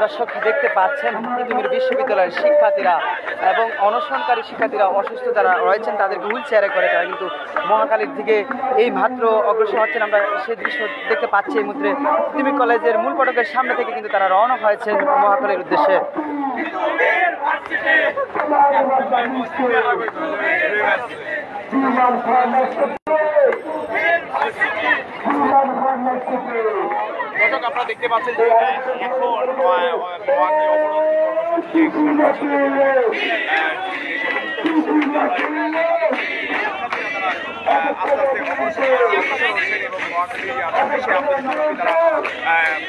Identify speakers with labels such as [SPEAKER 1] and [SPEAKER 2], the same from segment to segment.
[SPEAKER 1] দর্শক দেখতে পাচ্ছেন তিতুমির বিশ্ববিদ্যালয়ের শিক্ষার্থীরা এবং অনশনকারী শিক্ষার্থীরা অসুস্থ যারা রয়েছেন তাদেরকে হুইল চেয়ারে করে তারা কিন্তু মহাখালীর দিকে এই মাত্র অগ্রসর হচ্ছেন। আমরা সেই দৃশ্য দেখতে পাচ্ছি এই মুহূর্তে তিতুমির কলেজের মূল ফটকের সামনে থেকে কিন্তু তারা রওনা হয়েছেন মহাখালীর উদ্দেশ্যে।
[SPEAKER 2] আপনারা দেখতে পাচ্ছেন যে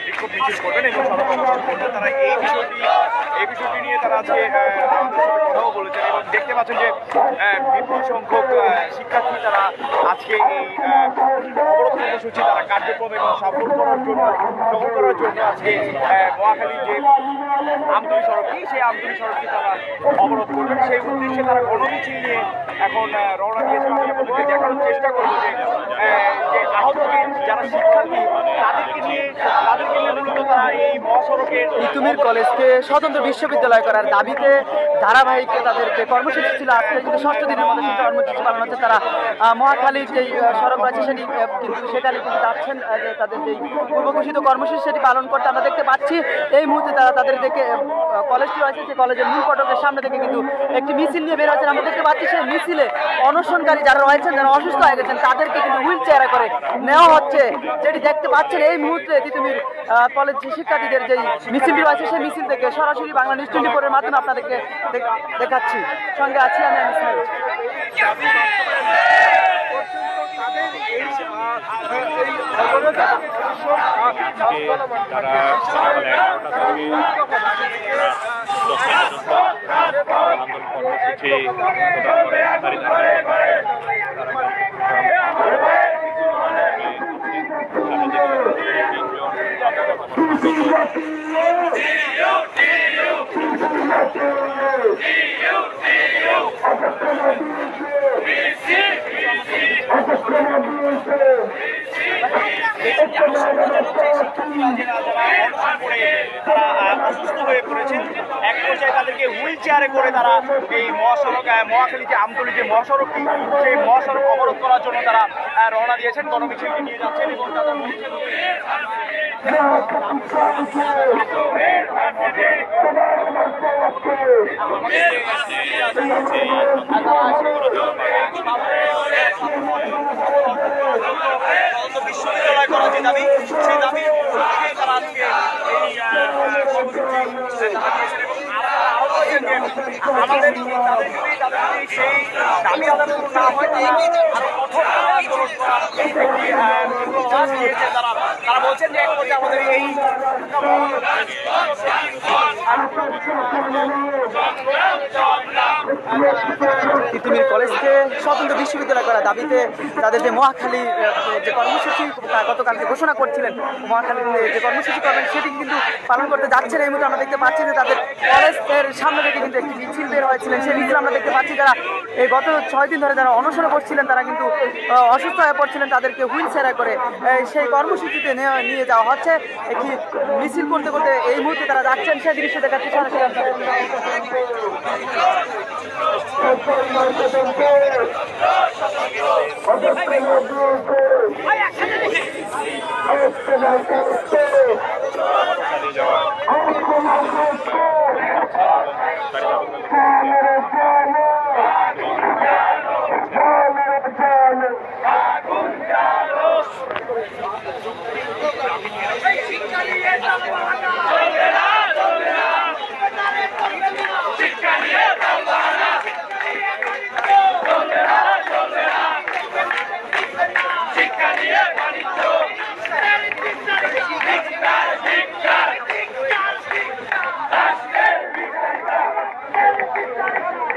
[SPEAKER 2] বিক্ষোভ মিছিল করবেন এবং সড়ক অবরোধ করবেন। তারা এই বিষয়টি নিয়ে তারা আজকে কথাও বলেছেন এবং দেখতে পাচ্ছেন যে বিপুল সংখ্যক শিক্ষার্থী তারা আজকে এই অবরোধ কর্মসূচি তারা কার্যক্রম এবং সফল করার জন্য আজকে মহাখালীর যে আমতলী সড়কটি সেই আমতলী সড়কটি তারা অবরোধ করবেন। সেই উদ্দেশ্যে তারা গণমিছিল নিয়ে এখন রওনা দিয়েছে। আমি আপনাদেরকে দেখানোর চেষ্টা করবো যে আহত যারা শিক্ষার্থী তাদেরকে নিয়ে মূলত তারা এই মহাসড়কের
[SPEAKER 1] তিতুমির কলেজকে স্বতন্ত্র বিশ্ববিদ্যালয় করার দাবিতে ধারাবাহিক তাদের যে কর্মসূচি ছিল আজকে কিন্তু ষষ্ঠ দিনের মতো সেই কর্মসূচি পালন হচ্ছে। তারা মহাখালীর যেই সড়ক আছে সেখানে কিন্তু যাচ্ছেন যে তাদের যেই পূর্বঘোষিত কর্মসূচি সেটি পালন করতে আমরা দেখতে পাচ্ছি। এই মুহূর্তে তারা তাদের দেখে কলেজটি রয়েছে সেই কলেজের মূল ফটকের সামনে থেকে কিন্তু একটি মিছিল নিয়ে বের হয়েছেন। আমরা দেখতে পাচ্ছি সেই মিছিলে অনশনকারী যারা রয়েছেন যারা অসুস্থ হয়ে গেছেন তাদেরকে কিন্তু হুইল চেয়ারে করে নেওয়া হচ্ছে, যেটি দেখতে পাচ্ছেন এই মুহূর্তে তিতুমির কলেজ শিক্ষার্থীদের যেই মিছিলটি রয়েছে সেই মিছিল থেকে সরাসরি বাংলা নিউজ 24 মাধ্যমে আপনাদেরকে দেখাচ্ছি। সঙ্গে আছি আমি ইসমাইল।
[SPEAKER 2] অসুস্থ হয়ে পড়েছেন, এক পর্যায়ে তাদেরকে হুইল চেয়ারে করে তারা এই মহাখালী যে আমতলী যে মহাসড়কটি সেই মহাসড়ক অবরোধ করার জন্য তারা রওনা দিয়েছেন, গণমিছিলটি নিয়ে যাচ্ছেন এবং তাদের বিশ্ববিদ্যালয় করার যে দাবি সেই দাবি তারা আজকে আমাদের সেই দাবি আদায় না হয় তারা বলছেন যে এক পর্যায়ে আমাদের এই
[SPEAKER 1] তিতুমির কলেজকে স্বতন্ত্র বিশ্ববিদ্যালয় করার দাবিতে তাদের যে মহাখালী যে কর্মসূচি গতকালকে ঘোষণা করছিলেন মহাখালীতে যে কর্মসূচি করবেন সেটি কিন্তু পালন করতে যাচ্ছেন। এই মুহূর্তে আমরা দেখতে পাচ্ছি যে তাদের কলেজের সামনে থেকে কিন্তু একটি মিছিল বের হয়েছিলেন। সেই মিছিল আমরা দেখতে পাচ্ছি যারা এই গত 6 দিন ধরে যারা অনশনে বসছিলেন তারা কিন্তু অসুস্থ হয়ে পড়ছিলেন, তাদেরকে হুইল চেয়ারে করে সেই কর্মসূচিতে নিয়ে যাওয়া হচ্ছে। একটি মিছিল করতে করতে এই মুহূর্তে তারা যাচ্ছেন, সেই দৃশ্য দেখাচ্ছি সরাসরি।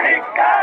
[SPEAKER 3] Victor!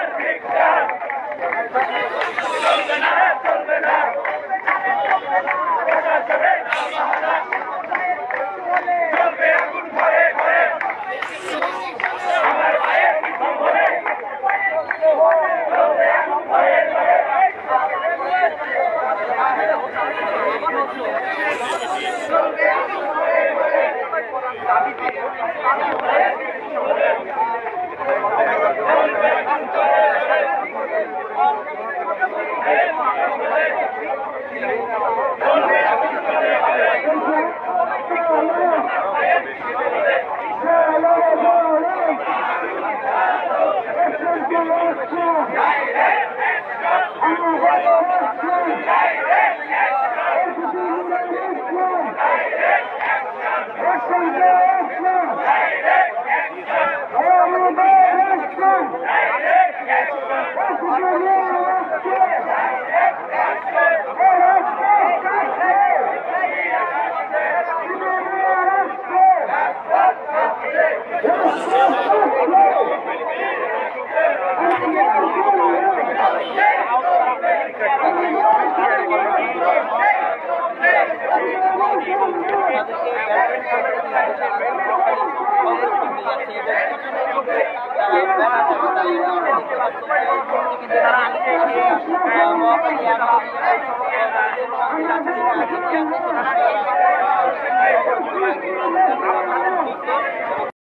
[SPEAKER 1] তারা